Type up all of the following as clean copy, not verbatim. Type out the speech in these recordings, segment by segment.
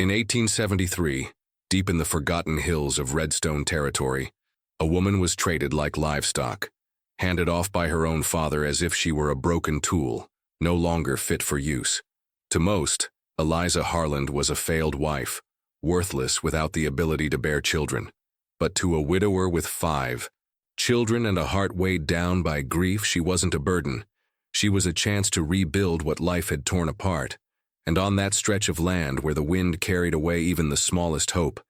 In 1873, deep in the forgotten hills of Redstone Territory, a woman was traded like livestock, handed off by her own father as if she were a broken tool, no longer fit for use. To most, Eliza Harland was a failed wife, worthless without the ability to bear children. But to a widower with 5 children and a heart weighed down by grief, she wasn't a burden. She was a chance to rebuild what life had torn apart. And on that stretch of land where the wind carried away even the smallest hope,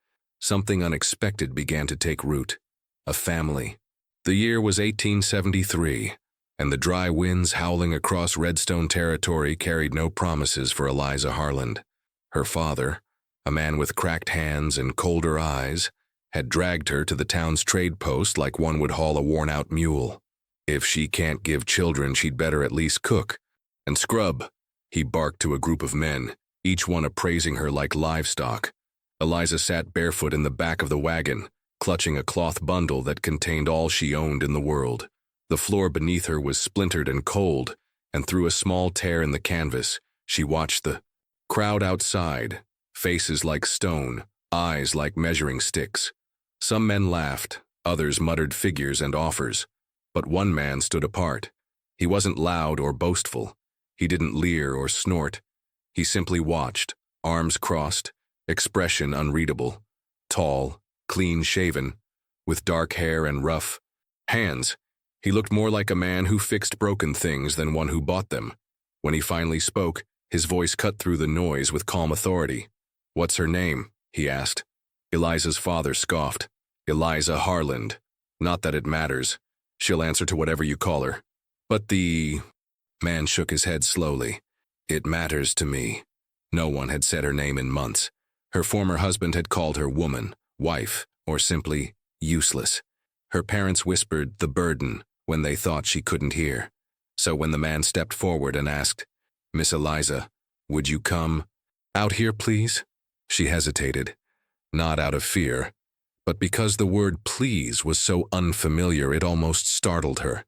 something unexpected began to take root. A family. The year was 1873, and the dry winds howling across Redstone Territory carried no promises for Eliza Harland. Her father, a man with cracked hands and colder eyes, had dragged her to the town's trade post like one would haul a worn-out mule. If she can't give children, she'd better at least cook and scrub, he barked to a group of men, each one appraising her like livestock. Eliza sat barefoot in the back of the wagon, clutching a cloth bundle that contained all she owned in the world. The floor beneath her was splintered and cold, and through a small tear in the canvas, she watched the crowd outside, faces like stone, eyes like measuring sticks. Some men laughed, others muttered figures and offers, but one man stood apart. He wasn't loud or boastful. He didn't leer or snort. He simply watched, arms crossed, expression unreadable. Tall, clean-shaven, with dark hair and rough hands. He looked more like a man who fixed broken things than one who bought them. When he finally spoke, his voice cut through the noise with calm authority. "What's her name?" he asked. Eliza's father scoffed. "Eliza Harland. Not that it matters. She'll answer to whatever you call her." "But the—" man shook his head slowly. "It matters to me." No one had said her name in months. Her former husband had called her woman, wife, or simply useless. Her parents whispered the burden when they thought she couldn't hear. So when the man stepped forward and asked, "Miss Eliza, would you come out here, please?" She hesitated, not out of fear, but because the word please was so unfamiliar it almost startled her.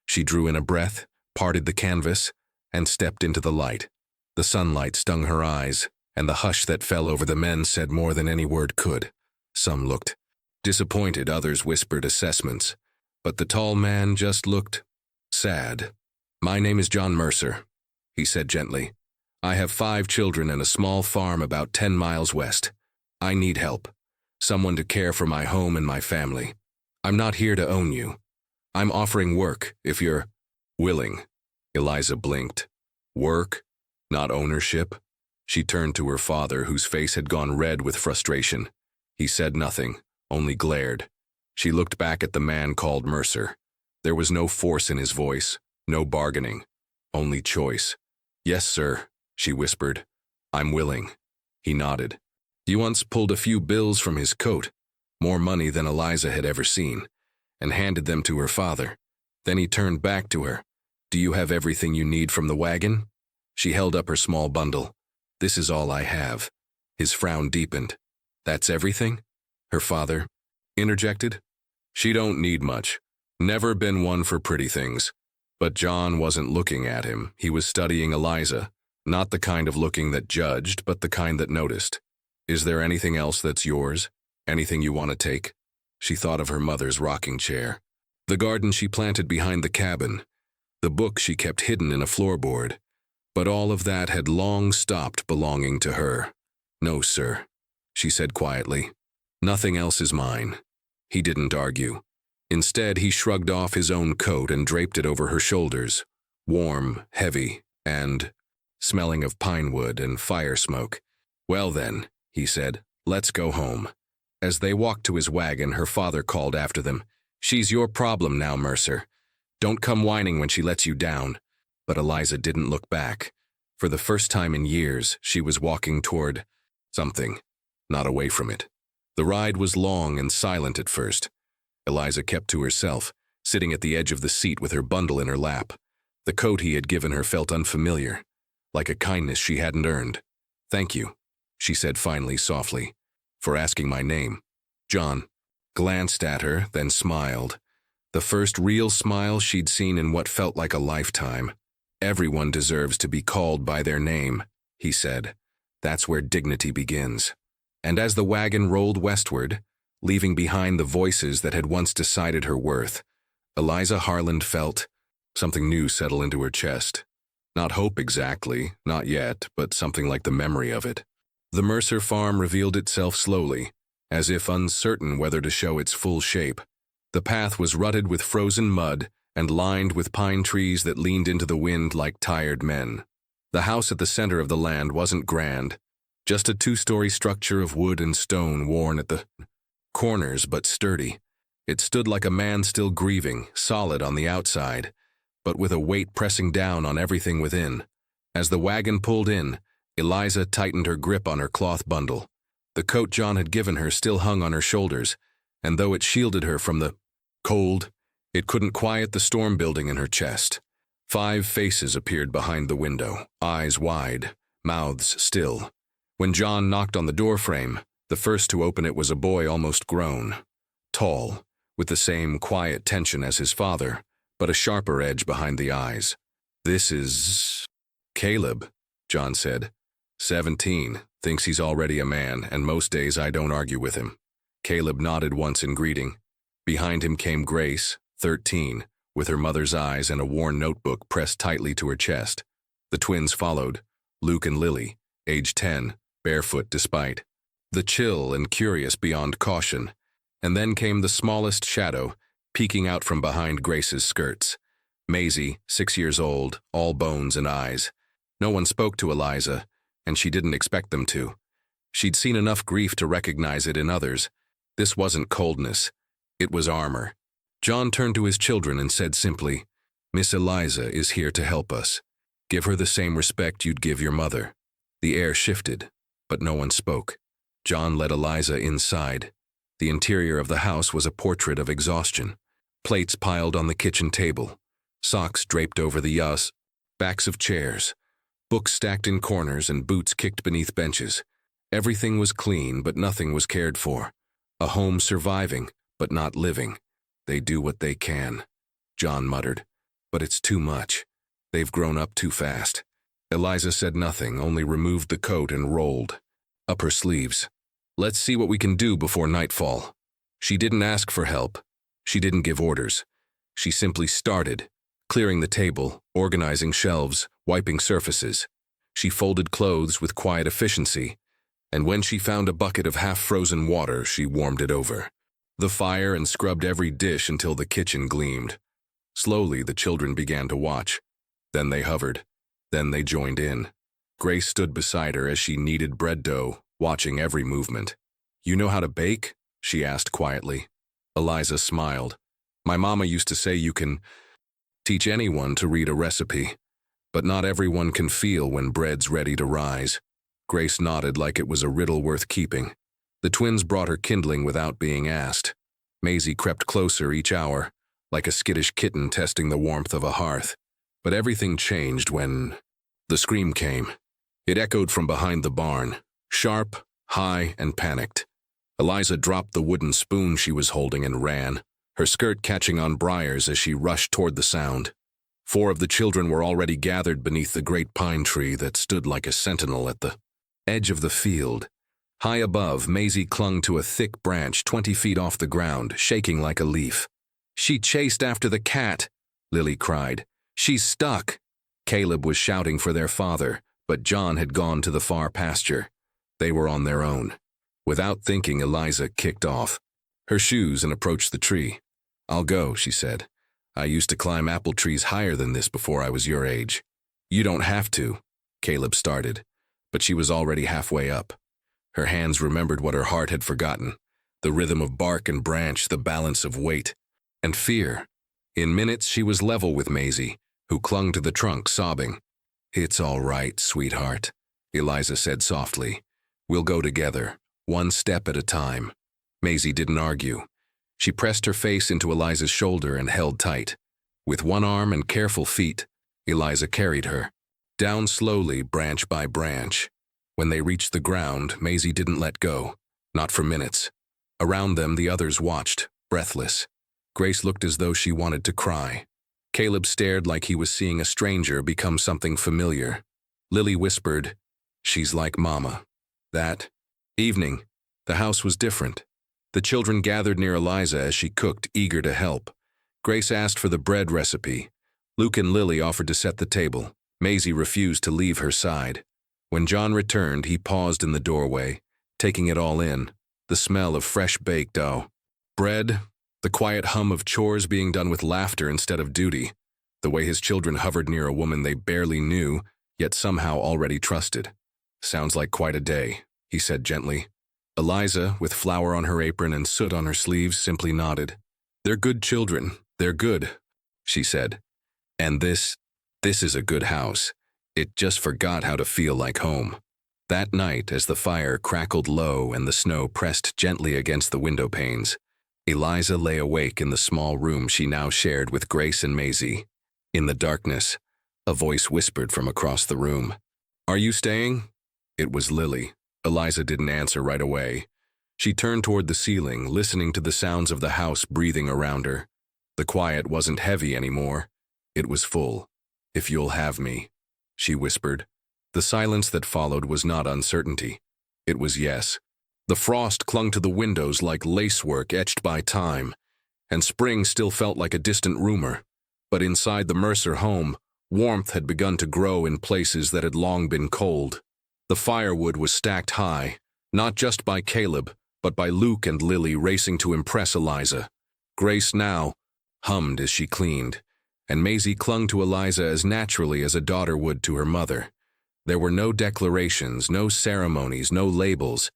She drew in a breath, parted the canvas, and stepped into the light. The sunlight stung her eyes, and the hush that fell over the men said more than any word could. Some looked disappointed, others whispered assessments, but the tall man just looked sad. "My name is John Mercer," he said gently. "I have 5 children and a small farm about 10 miles west. I need help, someone to care for my home and my family. I'm not here to own you. I'm offering work, if you're willing." Eliza blinked. Work, not ownership? She turned to her father, whose face had gone red with frustration. He said nothing, only glared. She looked back at the man called Mercer. There was no force in his voice, no bargaining, only choice. "Yes, sir," she whispered. "I'm willing." He nodded. He once pulled a few bills from his coat, more money than Eliza had ever seen, and handed them to her father. Then he turned back to her. "Do you have everything you need from the wagon?" She held up her small bundle. "This is all I have." His frown deepened. "That's everything?" her father interjected. "She don't need much. Never been one for pretty things." But John wasn't looking at him. He was studying Eliza, not the kind of looking that judged, but the kind that noticed. "Is there anything else that's yours? Anything you want to take?" She thought of her mother's rocking chair, the garden she planted behind the cabin, the book she kept hidden in a floorboard. But all of that had long stopped belonging to her. "No, sir," she said quietly. "Nothing else is mine." He didn't argue. Instead, he shrugged off his own coat and draped it over her shoulders, warm, heavy, and smelling of pine wood and fire smoke. "Well then," he said, "let's go home." As they walked to his wagon, her father called after them, "She's your problem now, Mercer. Don't come whining when she lets you down." But Eliza didn't look back. For the first time in years, she was walking toward something, not away from it. The ride was long and silent at first. Eliza kept to herself, sitting at the edge of the seat with her bundle in her lap. The coat he had given her felt unfamiliar, like a kindness she hadn't earned. "Thank you," she said finally softly, "for asking my name." John glanced at her, then smiled. The first real smile she'd seen in what felt like a lifetime. "Everyone deserves to be called by their name," he said. That's where dignity begins. And as the wagon rolled westward, leaving behind the voices that had once decided her worth, Eliza Harland felt something new settle into her chest. Not hope exactly, not yet, but something like the memory of it. The Mercer farm revealed itself slowly, as if uncertain whether to show its full shape. The path was rutted with frozen mud and lined with pine trees that leaned into the wind like tired men. The house at the center of the land wasn't grand, just a two-story structure of wood and stone worn at the corners but sturdy. It stood like a man still grieving, solid on the outside, but with a weight pressing down on everything within. As the wagon pulled in, Eliza tightened her grip on her cloth bundle. The coat John had given her still hung on her shoulders, and though it shielded her from the cold, it couldn't quiet the storm building in her chest. 5 faces appeared behind the window, eyes wide, mouths still. When John knocked on the doorframe, the first to open it was a boy almost grown, tall, with the same quiet tension as his father, but a sharper edge behind the eyes. "This is Caleb," John said. 17, thinks he's already a man, and most days I don't argue with him. Caleb nodded once in greeting. Behind him came Grace, 13, with her mother's eyes and a worn notebook pressed tightly to her chest. The twins followed, Luke and Lily, age 10, barefoot despite. The chill and curious beyond caution. And then came the smallest shadow, peeking out from behind Grace's skirts. Maisie, 6 years old, all bones and eyes. No one spoke to Eliza, and she didn't expect them to. She'd seen enough grief to recognize it in others. This wasn't coldness. It was armor. John turned to his children and said simply, "Miss Eliza is here to help us. Give her the same respect you'd give your mother." The air shifted, but no one spoke. John led Eliza inside. The interior of the house was a portrait of exhaustion. Plates piled on the kitchen table, socks draped over the backs of chairs, books stacked in corners and boots kicked beneath benches. Everything was clean, but nothing was cared for. A home surviving, but not living. "They do what they can," John muttered. "But it's too much. They've grown up too fast." Eliza said nothing, only removed the coat and rolled up her sleeves. "Let's see what we can do before nightfall." She didn't ask for help. She didn't give orders. She simply started, clearing the table, organizing shelves, wiping surfaces. She folded clothes with quiet efficiency, and when she found a bucket of half-frozen water, she warmed it over the fire and scrubbed every dish until the kitchen gleamed. Slowly, the children began to watch. Then they hovered. Then they joined in. Grace stood beside her as she kneaded bread dough, watching every movement. "You know how to bake?" she asked quietly. Eliza smiled. "My mama used to say you can teach anyone to read a recipe, but not everyone can feel when bread's ready to rise." Grace nodded like it was a riddle worth keeping. The twins brought her kindling without being asked. Maisie crept closer each hour, like a skittish kitten testing the warmth of a hearth. But everything changed when the scream came. It echoed from behind the barn, sharp, high, and panicked. Eliza dropped the wooden spoon she was holding and ran, her skirt catching on briars as she rushed toward the sound. 4 of the children were already gathered beneath the great pine tree that stood like a sentinel at the edge of the field. High above, Maisie clung to a thick branch 20 feet off the ground, shaking like a leaf. "She chased after the cat," Lily cried. "She's stuck." Caleb was shouting for their father, but John had gone to the far pasture. They were on their own. Without thinking, Eliza kicked off her shoes and approached the tree. "I'll go," she said. "I used to climb apple trees higher than this before I was your age." "You don't have to," Caleb started, but she was already halfway up. Her hands remembered what her heart had forgotten, the rhythm of bark and branch, the balance of weight and fear. In minutes, she was level with Maisie, who clung to the trunk, sobbing. "It's all right, sweetheart," Eliza said softly. "We'll go together, one step at a time." Maisie didn't argue. She pressed her face into Eliza's shoulder and held tight. With one arm and careful feet, Eliza carried her, down slowly, branch by branch. When they reached the ground, Maisie didn't let go, not for minutes. Around them, the others watched, breathless. Grace looked as though she wanted to cry. Caleb stared like he was seeing a stranger become something familiar. Lily whispered, She's like Mama. That evening, the house was different. The children gathered near Eliza as she cooked, eager to help. Grace asked for the bread recipe. Luke and Lily offered to set the table. Maisie refused to leave her side. When John returned, he paused in the doorway, taking it all in. The smell of fresh baked dough. Bread, the quiet hum of chores being done with laughter instead of duty. The way his children hovered near a woman they barely knew, yet somehow already trusted. Sounds like quite a day, he said gently. Eliza, with flour on her apron and soot on her sleeves, simply nodded. They're good children. They're good, she said. And this is a good house. It just forgot how to feel like home. That night, as the fire crackled low and the snow pressed gently against the window panes, Eliza lay awake in the small room she now shared with Grace and Maisie. In the darkness, a voice whispered from across the room. Are you staying? It was Lily. Eliza didn't answer right away. She turned toward the ceiling, listening to the sounds of the house breathing around her. The quiet wasn't heavy anymore. It was full. If you'll have me, she whispered. The silence that followed was not uncertainty. It was yes. The frost clung to the windows like lacework etched by time, and spring still felt like a distant rumor. But inside the Mercer home, warmth had begun to grow in places that had long been cold. The firewood was stacked high, not just by Caleb, but by Luke and Lily racing to impress Eliza. Grace now hummed as she cleaned, and Maisie clung to Eliza as naturally as a daughter would to her mother. There were no declarations, no ceremonies, no labels,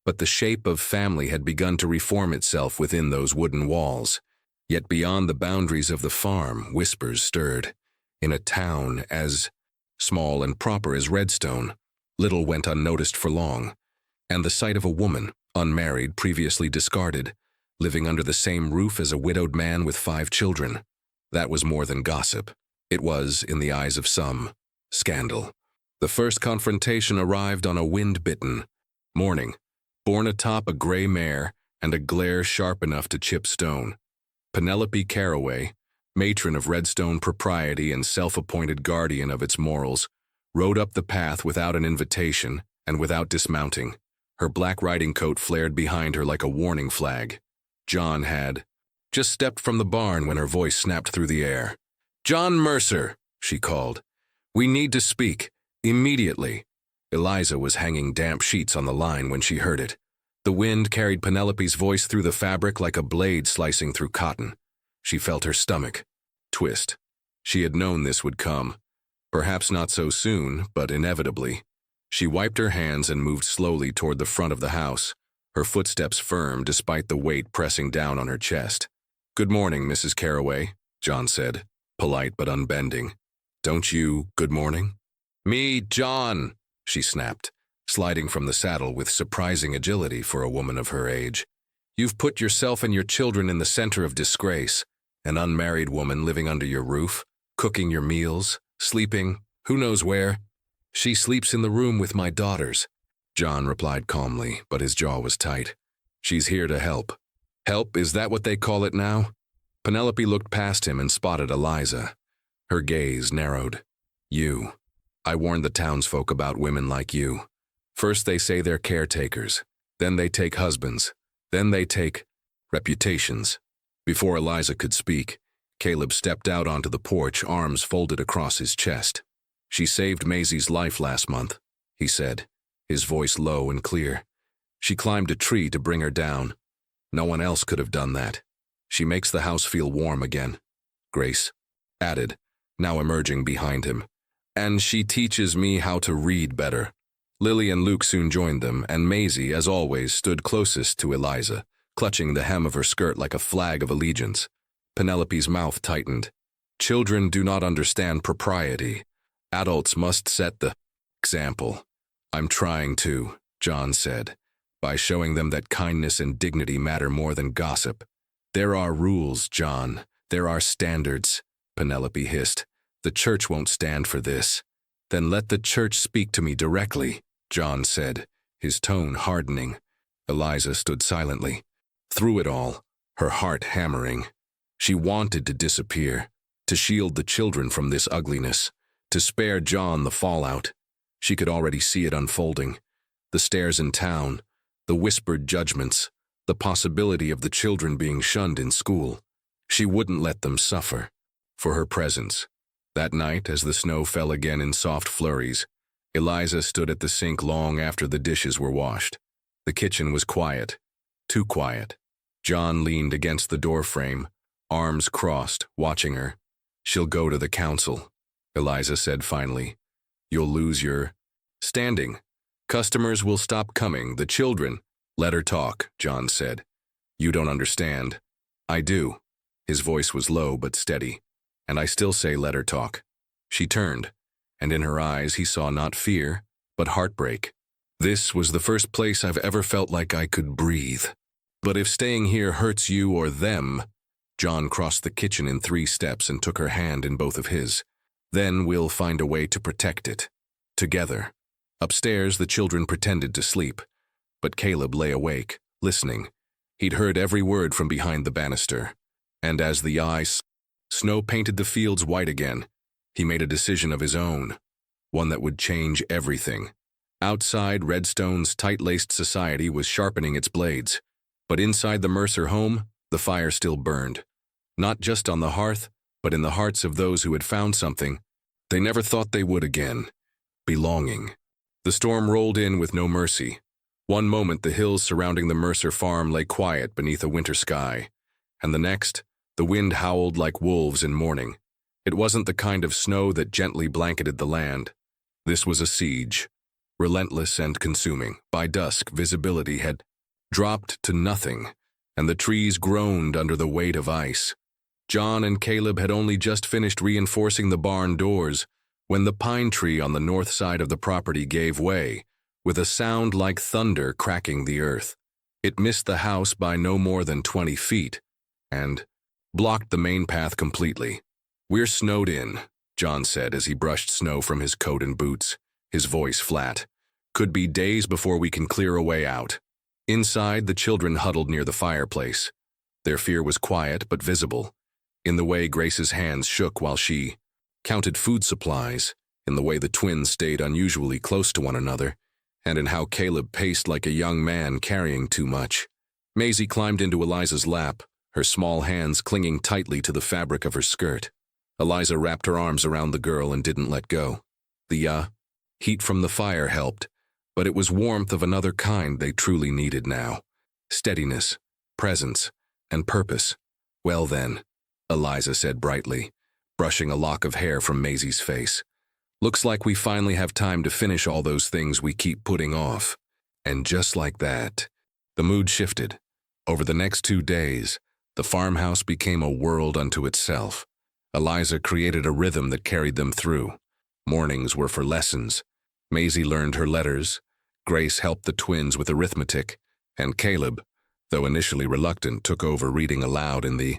but the shape of family had begun to reform itself within those wooden walls. Yet beyond the boundaries of the farm, whispers stirred. In a town as small and proper as Redstone, little went unnoticed for long, and the sight of a woman, unmarried, previously discarded, living under the same roof as a widowed man with 5 children, that was more than gossip. It was, in the eyes of some, scandal. The first confrontation arrived on a wind-bitten morning, borne atop a gray mare and a glare sharp enough to chip stone. Penelope Caraway, matron of Redstone propriety and self-appointed guardian of its morals, rode up the path without an invitation and without dismounting. Her black riding coat flared behind her like a warning flag. John had just stepped from the barn when her voice snapped through the air. "John Mercer," she called. "We need to speak. Immediately." Eliza was hanging damp sheets on the line when she heard it. The wind carried Penelope's voice through the fabric like a blade slicing through cotton. She felt her stomach twist. She had known this would come. Perhaps not so soon, but inevitably. She wiped her hands and moved slowly toward the front of the house, her footsteps firm despite the weight pressing down on her chest. "Good morning, Mrs. Caraway," John said, polite but unbending. "Don't you good morning?" "Me, John," she snapped, sliding from the saddle with surprising agility for a woman of her age. "You've put yourself and your children in the center of disgrace, an unmarried woman living under your roof, cooking your meals, sleeping, who knows where." "She sleeps in the room with my daughters," John replied calmly, but his jaw was tight. "She's here to help." "Help, is that what they call it now?" Penelope looked past him and spotted Eliza. Her gaze narrowed. "You. I warned the townsfolk about women like you. First they say they're caretakers, then they take husbands, then they take reputations." Before Eliza could speak, Caleb stepped out onto the porch, arms folded across his chest. "She saved Maisie's life last month," he said, his voice low and clear. "She climbed a tree to bring her down. No one else could have done that. She makes the house feel warm again," Grace added, now emerging behind him. "And she teaches me how to read better." Lily and Luke soon joined them, and Maisie, as always, stood closest to Eliza, clutching the hem of her skirt like a flag of allegiance. Penelope's mouth tightened. "Children do not understand propriety. Adults must set the example." "I'm trying to," John said, "by showing them that kindness and dignity matter more than gossip." "There are rules, John. There are standards," Penelope hissed. "The church won't stand for this." "Then let the church speak to me directly," John said, his tone hardening. Eliza stood silently. Through it all, her heart hammering. She wanted to disappear, to shield the children from this ugliness, to spare John the fallout. She could already see it unfolding. The stairs in town, the whispered judgments, the possibility of the children being shunned in school. She wouldn't let them suffer. For her presence. That night, as the snow fell again in soft flurries, Eliza stood at the sink long after the dishes were washed. The kitchen was quiet. Too quiet. John leaned against the doorframe, arms crossed, watching her. "She'll go to the council," Eliza said finally. "You'll lose your standing. Customers will stop coming, the children." "Let her talk," John said. "You don't understand." "I do." His voice was low but steady. "And I still say let her talk." She turned, and in her eyes he saw not fear, but heartbreak. "This was the first place I've ever felt like I could breathe. But if staying here hurts you or them—" John crossed the kitchen in 3 steps and took her hand in both of his. "Then we'll find a way to protect it. Together." Upstairs, the children pretended to sleep, but Caleb lay awake, listening. He'd heard every word from behind the banister. And as the snow painted the fields white again, he made a decision of his own, one that would change everything. Outside, Redstone's tight-laced society was sharpening its blades, but inside the Mercer home, the fire still burned. Not just on the hearth, but in the hearts of those who had found something they never thought they would again: belonging. The storm rolled in with no mercy. One moment the hills surrounding the Mercer farm lay quiet beneath a winter sky, and the next, the wind howled like wolves in mourning. It wasn't the kind of snow that gently blanketed the land. This was a siege, relentless and consuming. By dusk, visibility had dropped to nothing, and the trees groaned under the weight of ice. John and Caleb had only just finished reinforcing the barn doors when the pine tree on the north side of the property gave way, with a sound like thunder cracking the earth. It missed the house by no more than 20 feet, and blocked the main path completely. "We're snowed in," John said as he brushed snow from his coat and boots, his voice flat. "Could be days before we can clear a way out." Inside, the children huddled near the fireplace. Their fear was quiet but visible, in the way Grace's hands shook while she counted food supplies, in the way the twins stayed unusually close to one another, and in how Caleb paced like a young man carrying too much. Maisie climbed into Eliza's lap, her small hands clinging tightly to the fabric of her skirt. Eliza wrapped her arms around the girl and didn't let go. The heat from the fire helped, but it was warmth of another kind they truly needed now. Steadiness, presence, and purpose. "Well then," Eliza said brightly, brushing a lock of hair from Maisie's face. "Looks like we finally have time to finish all those things we keep putting off." And just like that, the mood shifted. Over the next 2 days, the farmhouse became a world unto itself. Eliza created a rhythm that carried them through. Mornings were for lessons. Maisie learned her letters, Grace helped the twins with arithmetic, and Caleb, though initially reluctant, took over reading aloud in the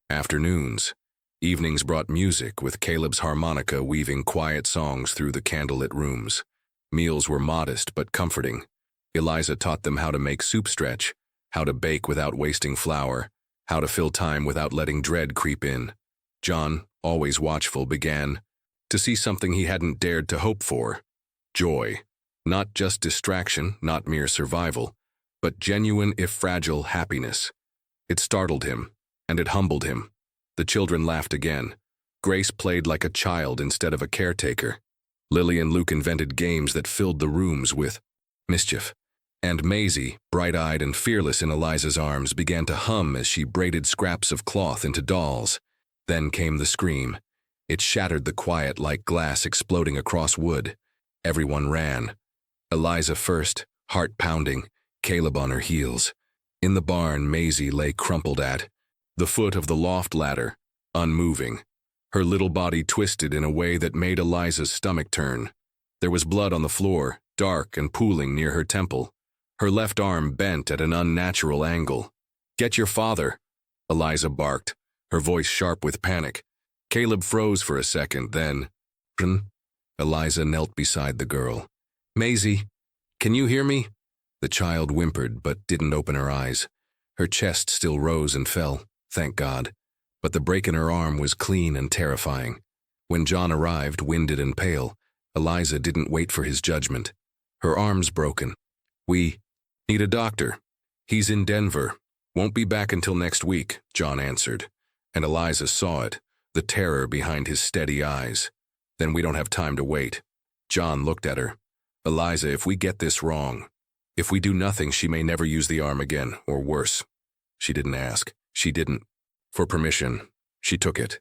afternoons. Evenings brought music, with Caleb's harmonica weaving quiet songs through the candlelit rooms. Meals were modest but comforting. Eliza taught them how to make soup stretch, how to bake without wasting flour, how to fill time without letting dread creep in. John, always watchful, began to see something he hadn't dared to hope for: joy. Not just distraction, not mere survival, but genuine if fragile happiness. It startled him, and it humbled him. The children laughed again. Grace played like a child instead of a caretaker. Lily and Luke invented games that filled the rooms with mischief. And Maisie, bright-eyed and fearless in Eliza's arms, began to hum as she braided scraps of cloth into dolls. Then came the scream. It shattered the quiet like glass exploding across wood. Everyone ran. Eliza first, heart pounding, Caleb on her heels. In the barn, Maisie lay crumpled at the foot of the loft ladder, unmoving. Her little body twisted in a way that made Eliza's stomach turn. There was blood on the floor, dark and pooling near her temple. Her left arm bent at an unnatural angle. "Get your father," Eliza barked, her voice sharp with panic. Caleb froze for a second, then, Eliza knelt beside the girl. "Maisie, can you hear me?" The child whimpered but didn't open her eyes. Her chest still rose and fell, thank God, but the break in her arm was clean and terrifying. When John arrived, winded and pale, Eliza didn't wait for his judgment. Her arm's broken. We need a doctor. He's in Denver. Won't be back until next week, John answered. And Eliza saw it, the terror behind his steady eyes. Then we don't have time to wait. John looked at her. Eliza, if we get this wrong, if we do nothing, she may never use the arm again, or worse. She didn't ask. She didn't. For permission, she took it.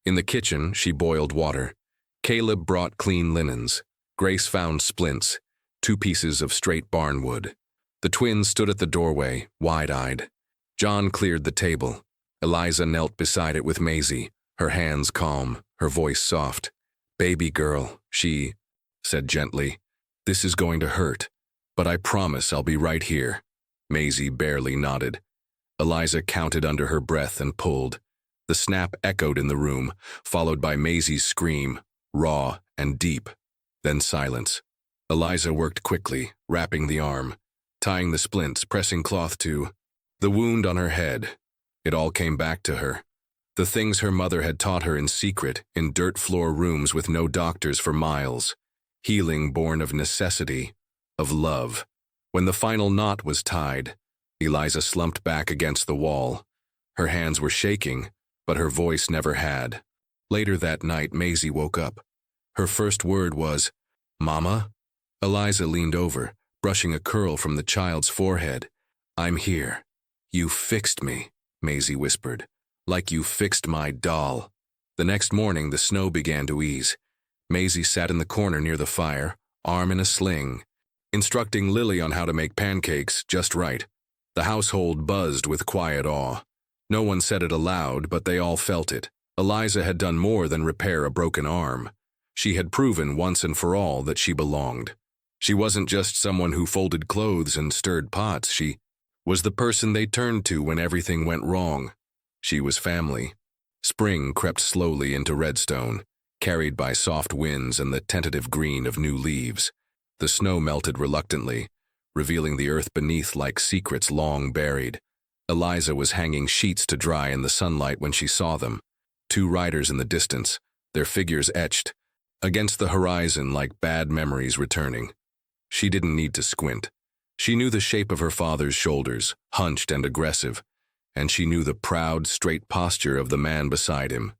In the kitchen, she boiled water. Caleb brought clean linens. Grace found splints, 2 pieces of straight barnwood. The twins stood at the doorway, wide-eyed. John cleared the table. Eliza knelt beside it with Maisie, her hands calm, her voice soft. "Baby girl," she said gently. "This is going to hurt, but I promise I'll be right here." Maisie barely nodded. Eliza counted under her breath and pulled. The snap echoed in the room, followed by Maisie's scream, raw and deep. Then silence. Eliza worked quickly, wrapping the arm, tying the splints, pressing cloth to the wound on her head. It all came back to her. The things her mother had taught her in secret, in dirt-floor rooms with no doctors for miles. Healing born of necessity, of love. When the final knot was tied, Eliza slumped back against the wall. Her hands were shaking, but her voice never had. Later that night, Maisie woke up. Her first word was, "Mama?" Eliza leaned over, brushing a curl from the child's forehead. "I'm here. You fixed me," Maisie whispered, "like you fixed my doll." The next morning, the snow began to ease. Maisie sat in the corner near the fire, arm in a sling, instructing Lily on how to make pancakes just right. The household buzzed with quiet awe. No one said it aloud, but they all felt it. Eliza had done more than repair a broken arm. She had proven once and for all that she belonged. She wasn't just someone who folded clothes and stirred pots. She was the person they turned to when everything went wrong. She was family. Spring crept slowly into Redstone, carried by soft winds and the tentative green of new leaves. The snow melted reluctantly, revealing the earth beneath like secrets long buried. Eliza was hanging sheets to dry in the sunlight when she saw them. 2 riders in the distance, their figures etched against the horizon like bad memories returning. She didn't need to squint. She knew the shape of her father's shoulders, hunched and aggressive, and she knew the proud, straight posture of the man beside him,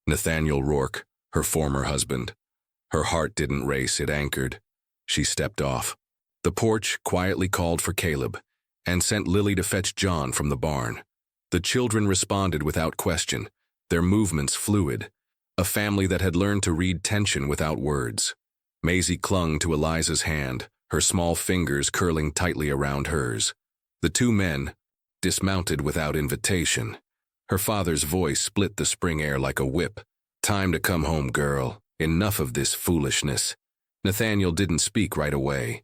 Nathaniel Rourke, her former husband. Her heart didn't race, it anchored. She stepped off. The porch quietly called for Caleb and sent Lily to fetch John from the barn. The children responded without question, their movements fluid, a family that had learned to read tension without words. Maisie clung to Eliza's hand, her small fingers curling tightly around hers. The 2 men dismounted without invitation. Her father's voice split the spring air like a whip. "Time to come home, girl. Enough of this foolishness." Nathaniel didn't speak right away.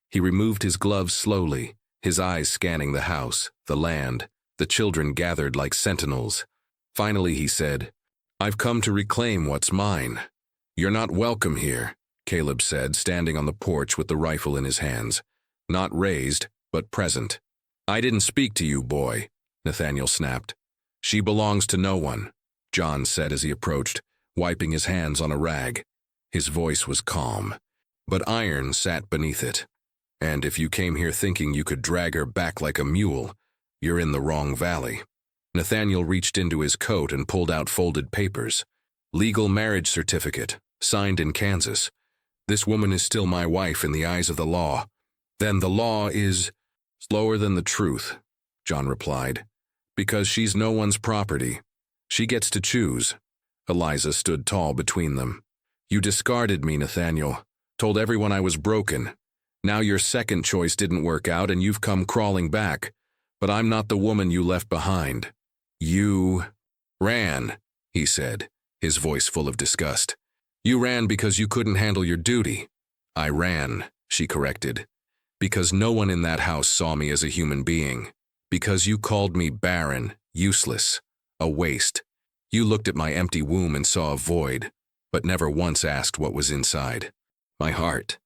He removed his gloves slowly, his eyes scanning the house, the land, the children gathered like sentinels. Finally he said, "I've come to reclaim what's mine." "You're not welcome here," Caleb said, standing on the porch with the rifle in his hands. Not raised, but present. "I didn't speak to you, boy," Nathaniel snapped. "She belongs to no one," John said as he approached, wiping his hands on a rag. His voice was calm, but iron sat beneath it. "And if you came here thinking you could drag her back like a mule, you're in the wrong valley." Nathaniel reached into his coat and pulled out folded papers. "Legal marriage certificate, signed in Kansas. This woman is still my wife in the eyes of the law." "Then the law is slower than the truth," John replied, "because she's no one's property. She gets to choose." Eliza stood tall between them. "You discarded me, Nathaniel. Told everyone I was broken. Now your second choice didn't work out and you've come crawling back. But I'm not the woman you left behind. You ran," he said, his voice full of disgust. "You ran because you couldn't handle your duty." "I ran," she corrected, "because no one in that house saw me as a human being. Because you called me barren, useless, a waste. You looked at my empty womb and saw a void, but never once asked what was inside." "My heart."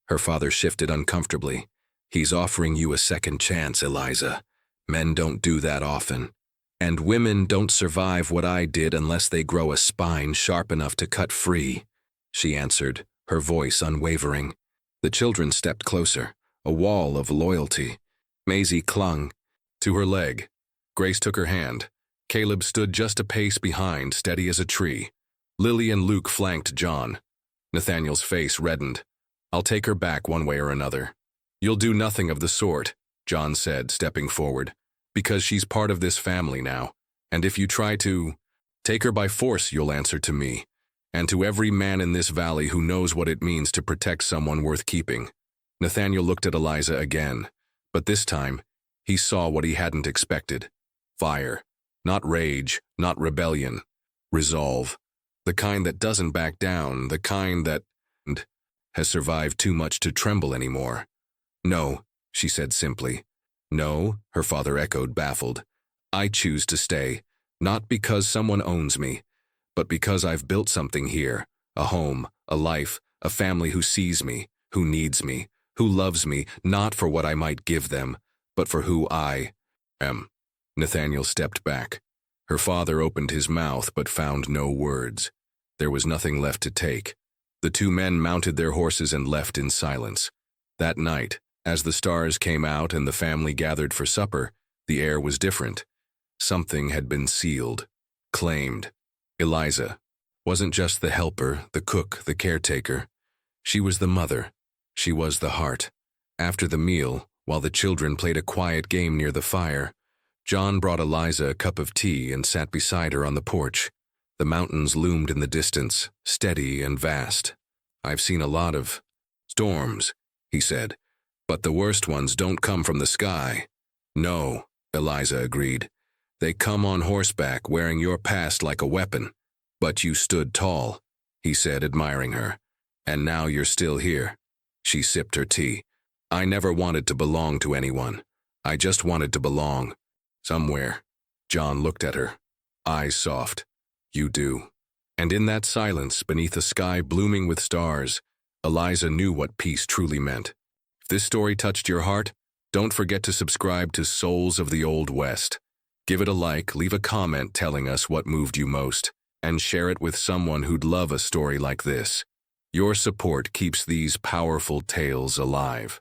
Her father shifted uncomfortably. "He's offering you a second chance, Eliza. Men don't do that often. And women don't survive what I did unless they grow a spine sharp enough to cut free," she answered, her voice unwavering. The children stepped closer, a wall of loyalty. Maisie clung to her leg. Grace took her hand. Caleb stood just a pace behind, steady as a tree. Lily and Luke flanked John. Nathaniel's face reddened. "I'll take her back one way or another." "You'll do nothing of the sort," John said, stepping forward, "because she's part of this family now, and if you try to take her by force, you'll answer to me, and to every man in this valley who knows what it means to protect someone worth keeping." Nathaniel looked at Eliza again, but this time, he saw what he hadn't expected. Fire. Not rage, not rebellion. Resolve. The kind that doesn't back down, the kind that has survived too much to tremble anymore. "No," she said simply. "No," her father echoed, baffled. "I choose to stay, not because someone owns me, but because I've built something here, a home, a life, a family who sees me, who needs me, who loves me, not for what I might give them, but for who I am." Nathaniel stepped back. Her father opened his mouth but found no words. There was nothing left to take. The two men mounted their horses and left in silence. That night, as the stars came out and the family gathered for supper, the air was different. Something had been sealed, claimed. Eliza wasn't just the helper, the cook, the caretaker. She was the mother. She was the heart. After the meal, while the children played a quiet game near the fire, John brought Eliza a cup of tea and sat beside her on the porch. The mountains loomed in the distance, steady and vast. "I've seen a lot of storms," he said, "but the worst ones don't come from the sky." "No," Eliza agreed. "They come on horseback, wearing your past like a weapon. But you stood tall," he said, admiring her. "And now you're still here." She sipped her tea. "I never wanted to belong to anyone. I just wanted to belong. Somewhere." John looked at her, eyes soft. "You do." And in that silence, beneath a sky blooming with stars, Eliza knew what peace truly meant. If this story touched your heart, don't forget to subscribe to Souls of the Old West. Give it a like, leave a comment telling us what moved you most, and share it with someone who'd love a story like this. Your support keeps these powerful tales alive.